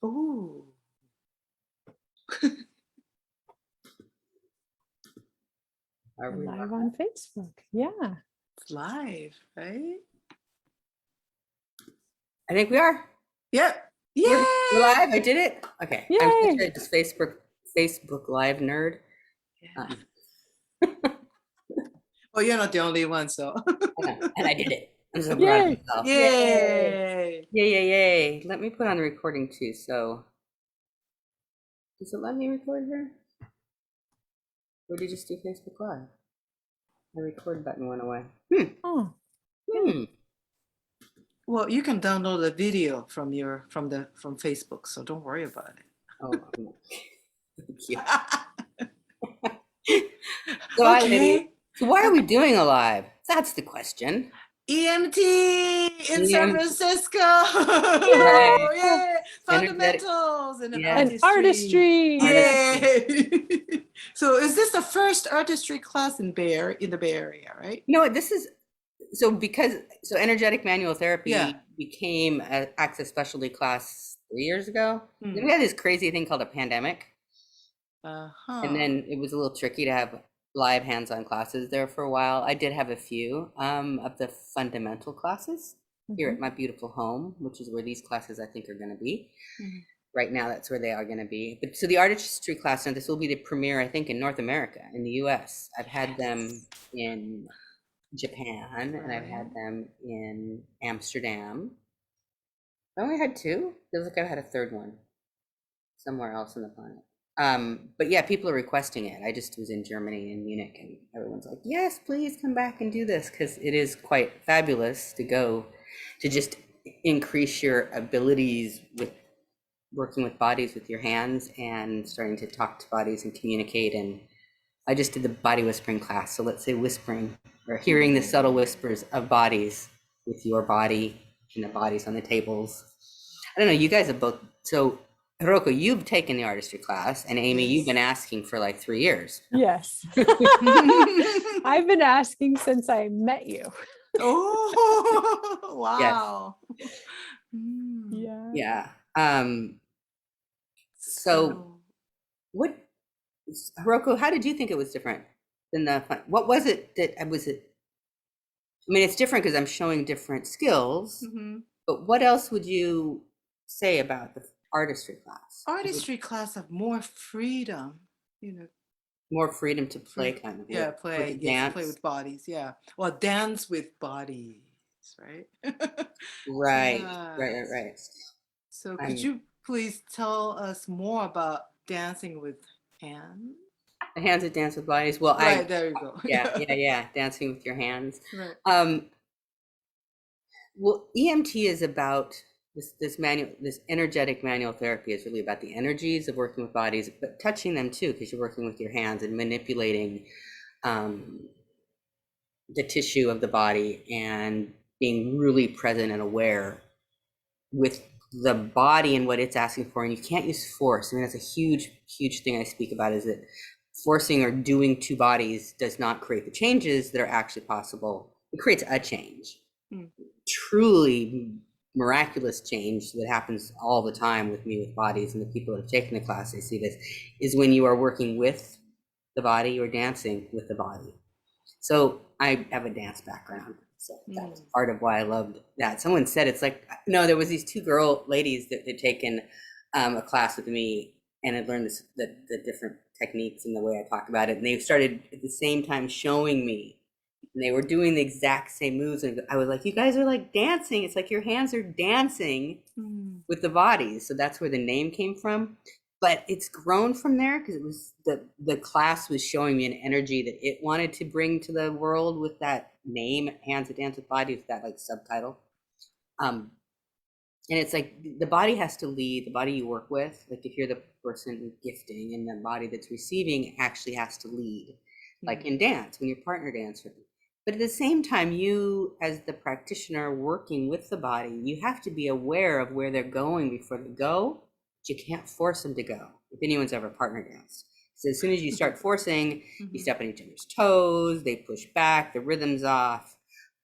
Ooh. Are we Live on Facebook. Yeah. It's live, right? I think we are. Yep. We're Yay! live. I did it. Okay. I'm Yay! such a just Facebook Live nerd. Well, you're not the only one, so. And I did it. I'm so proud Yay! of myself. Yay! Yay, yay, yay. Let me put on the recording too. So, does it let me record here? Or did you just do Facebook Live? The record button went away. Oh, Well, you can download the video from Facebook, so don't worry about it. Oh, thank you. So, Okay. So why are we doing a live? That's the question. EMT in San Francisco. Right. Yay! Fundamentals and and artistry. Yay! So is this the first artistry class in the Bay Area, right? No, this is so energetic manual therapy became an access specialty class 3 years ago. Then we had this crazy thing called a pandemic. And then it was a little tricky to have live hands-on classes there for a while. I did have a few of the fundamental classes here at my beautiful home, which is where these classes I think are going to be. Right now, that's where they are going to be. But so the artistry class, now this will be the premiere, I think, in North America, in the US. I've had them in Japan, and I've had them in Amsterdam. I only had 2. Feels like I've had a 3rd one somewhere else on the planet. But yeah, people are requesting it. I just was in Germany and Munich, and everyone's like, yes, please come back and do this, because it is quite fabulous to go to just increase your abilities with working with bodies with your hands and starting to talk to bodies and communicate. And I just did the body whispering class. So let's say whispering or hearing the subtle whispers of bodies with your body and the bodies on the tables. I don't know, you guys have both. So Hiroko, you've taken the artistry class, and Amy, you've been asking for like 3 years. Yes. I've been asking since I met you. Oh, wow. Yes. Yeah. So what, Hiroko, how did you think it was different than what was it that was it? I mean, it's different because I'm showing different skills, but what else would you say about the artistry class? Artistry class have more freedom, more freedom to play, kind of. Play with bodies. Well, dance with bodies, right? Right. So could you please tell us more about dancing with hands? The hands that dance with bodies. Well, there you go. Yeah. Dancing with your hands. Right. Well, EMT is about this energetic manual therapy is really about the energies of working with bodies, but touching them too, because you're working with your hands and manipulating the tissue of the body and being really present and aware with the body and what it's asking for. And you can't use force. I mean, that's a huge thing I speak about, is that forcing or doing to bodies does not create the changes that are actually possible. It creates a change. Truly miraculous change that happens all the time with me with bodies, and the people that have taken the class, they see this, is when you are working with the body, you're dancing with the body. So I have a dance background, so that's part of why I loved that. Someone said, it's like, no, there was these 2 ladies that had taken a class with me and had learned the different techniques and the way I talk about it, and they started at the same time showing me. And they were doing the exact same moves. And I was like, you guys are like dancing. It's like your hands are dancing with the bodies. So that's where the name came from. But it's grown from there, because it was the class was showing me an energy that it wanted to bring to the world with that name, Hands That Dance with Bodies, that like subtitle. And it's like the body has to lead, the body you work with. Like if you're the person gifting, and the body that's receiving actually has to lead. Like in dance, when you're partner dancer. But at the same time, you, as the practitioner working with the body, you have to be aware of where they're going before they go, but you can't force them to go, if anyone's ever partner danced. So as soon as you start forcing, you step on each other's toes, they push back, the rhythm's off.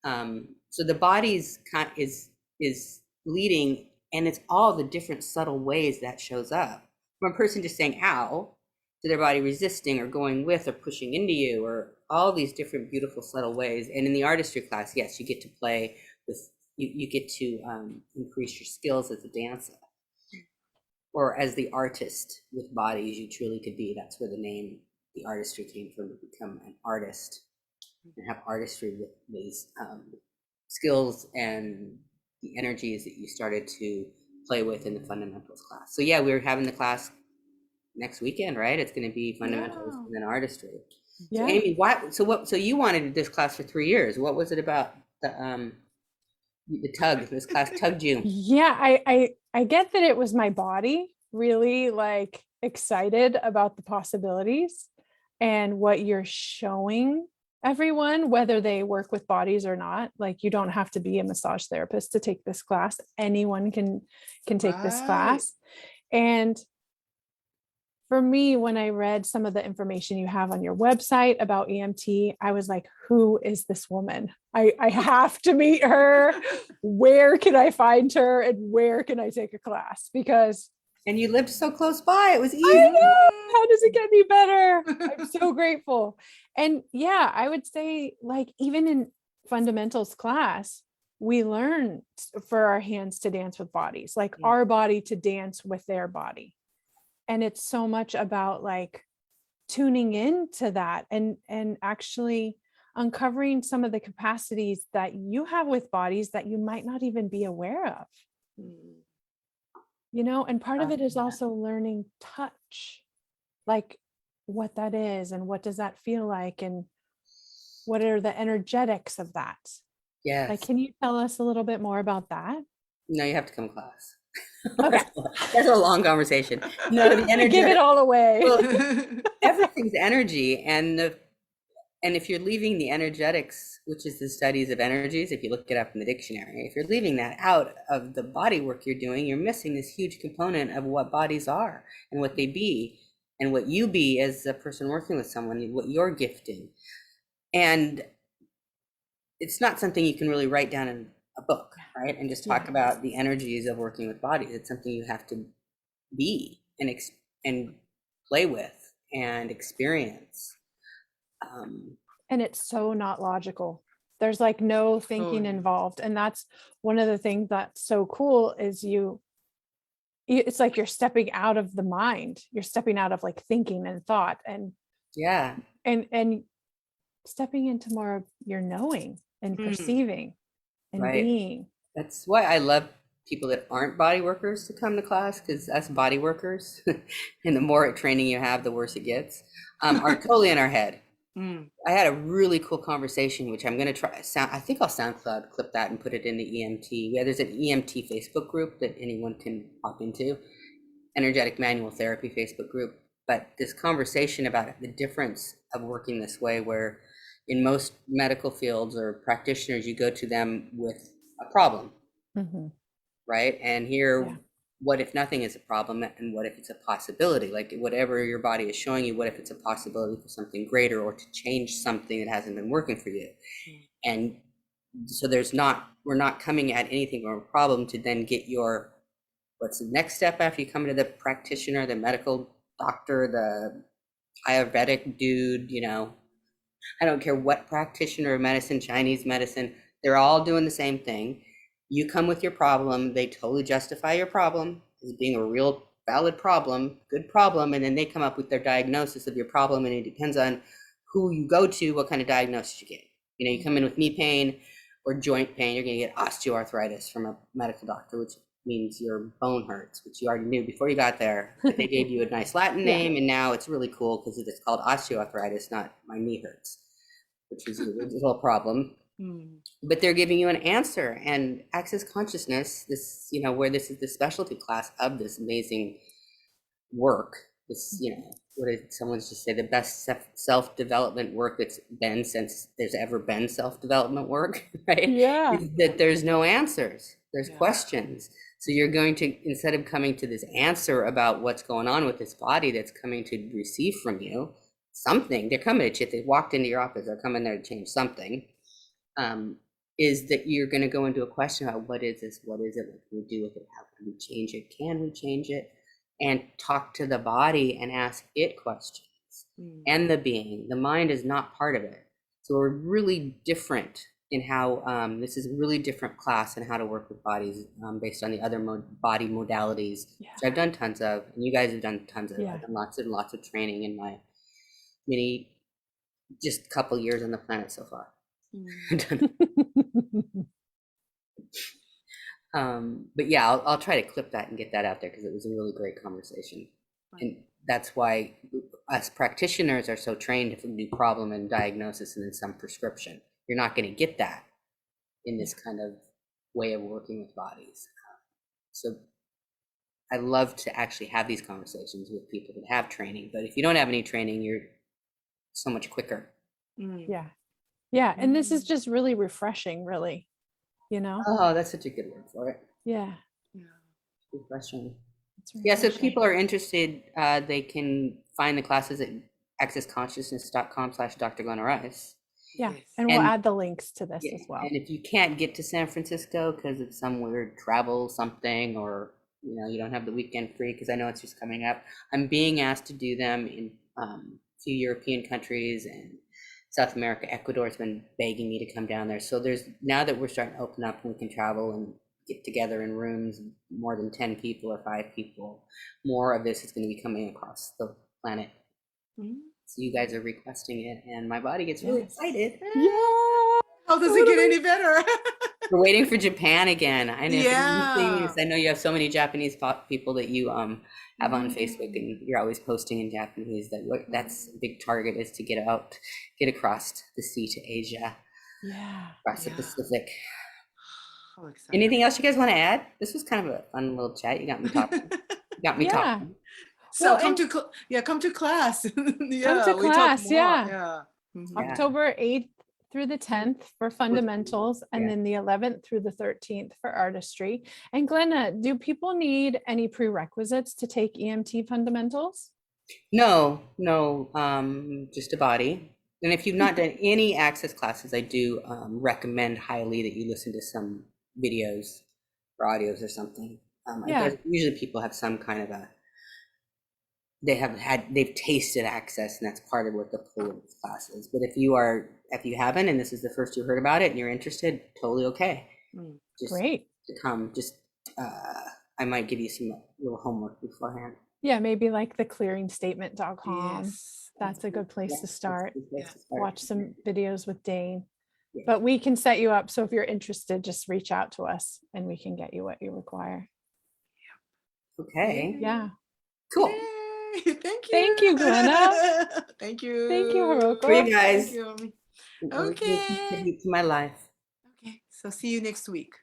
So the body's is leading And it's all the different subtle ways that shows up. From a person just saying ow, to their body resisting or going with or pushing into you, or all these different beautiful subtle ways. And in the artistry class, yes, you get to play with, you get to increase your skills as a dancer or as the artist with bodies you truly could be. That's where the name, the artistry came from, to become an artist and have artistry with these skills and the energies that you started to play with in the fundamentals class. So yeah, we're having the class next weekend, right? It's going to be fundamentals and then artistry. Yeah. So Amy, so you wanted this class for 3 years. What was it about the tug? This class tugged you. Yeah, I get that it was my body really like excited about the possibilities and what you're showing everyone, whether they work with bodies or not. Like, you don't have to be a massage therapist to take this class. Anyone can take this Right. class. And for me, when I read some of the information you have on your website about EMT, I was like, who is this woman? I have to meet her. Where can I find her? And where can I take a class? Because And you lived so close by. It was easy. I know, how does it get any better? I'm so grateful. And yeah, I would say, like, even in fundamentals class, we learn for our hands to dance with bodies, like Yeah. our body to dance with their body. And it's so much about like tuning into that and actually uncovering some of the capacities that you have with bodies that you might not even be aware of, you know. And part of it is Yeah. also learning touch, like what that is and what does that feel like and what are the energetics of that. Yes. Like, can you tell us a little bit more about that? No, you have to come to class. Okay. That's a long conversation. No, the Give energy. it all away. Well, everything's energy, and if you're leaving the energetics, which is the studies of energies, if you look it up in the dictionary, if you're leaving that out of the body work you're doing, you're missing this huge component of what bodies are and what they be, and what you be as a person working with someone, what you're gifting. And it's not something you can really write down in a book, right? And just talk about the energies of working with bodies. It's something you have to be and play with and experience. And it's so not logical. There's like no thinking yeah. involved. And that's one of the things that's so cool is it's like you're stepping out of the mind. You're stepping out of like thinking and thought and Yeah. and stepping into more of your knowing and perceiving and Right. being. That's why I love people that aren't body workers to come to class, because us body workers, and the more training you have, the worse it gets, are totally in our head. I had a really cool conversation, which I'm going to try. I think I'll SoundCloud clip that and put it in the EMT. Yeah, there's an EMT Facebook group that anyone can hop into, Energetic Manual Therapy Facebook group. But this conversation about the difference of working this way, where in most medical fields or practitioners, you go to them with a problem, right? And here, what if nothing is a problem, and what if it's a possibility? Like, whatever your body is showing you, what if it's a possibility for something greater or to change something that hasn't been working for you? And so we're not coming at anything from a problem to then get what's the next step after you come to the practitioner, the medical doctor, the Ayurvedic dude, I don't care what practitioner of medicine, Chinese medicine, they're all doing the same thing. You come with your problem, they totally justify your problem as being a real valid problem, good problem, and then they come up with their diagnosis of your problem, and it depends on who you go to, what kind of diagnosis you get. You come in with knee pain or joint pain, you're going to get osteoarthritis from a medical doctor, which means your bone hurts, which you already knew before you got there. But they gave you a nice Latin name, and now it's really cool because it's called osteoarthritis, not my knee hurts, which is a little problem. But they're giving you an answer. And Access Consciousness, this, where this is the specialty class of this amazing work, this, what did someone just say, the best self-development work that's been since there's ever been self-development work, right? Yeah. Is that there's no answers, there's questions. So you're going to, instead of coming to this answer about what's going on with this body that's coming to receive from you something, they're coming at you. They walked into your office, they're coming there to change something. is that you're going to go into a question about what is this, what is it, what can we do with it, how can we change it, can we change it, and talk to the body and ask it questions. And the being, the mind is not part of it. So we're really different in how this is a really different class in how to work with bodies based on the other body modalities, which I've done tons of, and you guys have done tons of. I've done lots and lots of training in my just couple years on the planet so far. But yeah, I'll try to clip that and get that out there because it was a really great conversation. And that's why us practitioners are so trained to do problem and diagnosis and then some prescription. You're not going to get that in this kind of way of working with bodies. So I love to actually have these conversations with people that have training, but if you don't have any training, you're so much quicker. Yeah. Yeah. And this is just really refreshing, really, you know? Oh, that's such a good word for it. Yeah. Refreshing. Yeah, so if people are interested, they can find the classes at accessconsciousness.com/Dr. Glenna Rice. Yeah, and we'll add the links to this as well. And if you can't get to San Francisco because it's some weird travel something, or you don't have the weekend free, because I know it's just coming up, I'm being asked to do them in a few European countries and South America. Ecuador's been begging me to come down there. So now that we're starting to open up and we can travel and get together in rooms, more than 10 people or 5 people, more of this is going to be coming across the planet. So you guys are requesting it, and my body gets really excited. Yeah. How does it get any better? We're waiting for Japan again. I know. Yeah. I know you have so many Japanese people that you have on Facebook, and you're always posting in Japanese. That's a big target, is to get across the sea to Asia. Yeah. Across the Pacific. Oh, Anything else you guys want to add? This was kind of a fun little chat. You got me talking. Talking. So Well, come to class. Come to class. Yeah. October 8th through the 10th for fundamentals, and then the 11th through the 13th for artistry. And Glenna, do people need any prerequisites to take EMT fundamentals? No, just a body. And if you've not done any access classes, I do recommend highly that you listen to some videos or audios or something. Usually people have some kind of they've tasted access, and that's part of what the pull of this class is. But if you haven't, and this is the first you heard about it and you're interested, totally okay. Just great to come. Just I might give you some little homework beforehand. Yeah, maybe like the clearingstatement.com. Yes. That's a good place to start. Place to start. Watch some videos with Dane. But we can set you up. So if you're interested, just reach out to us and we can get you what you require. Okay. Yeah. Cool. Yay. Thank you. Thank you, Glenna. Thank you. Thank you, Hiroko. For you guys. Thank you. Okay. Contribute to my life. Okay. So see you next week.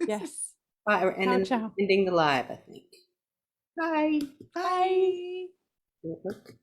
Yes. Bye. We're ending the live, I think. Bye. Bye. Bye.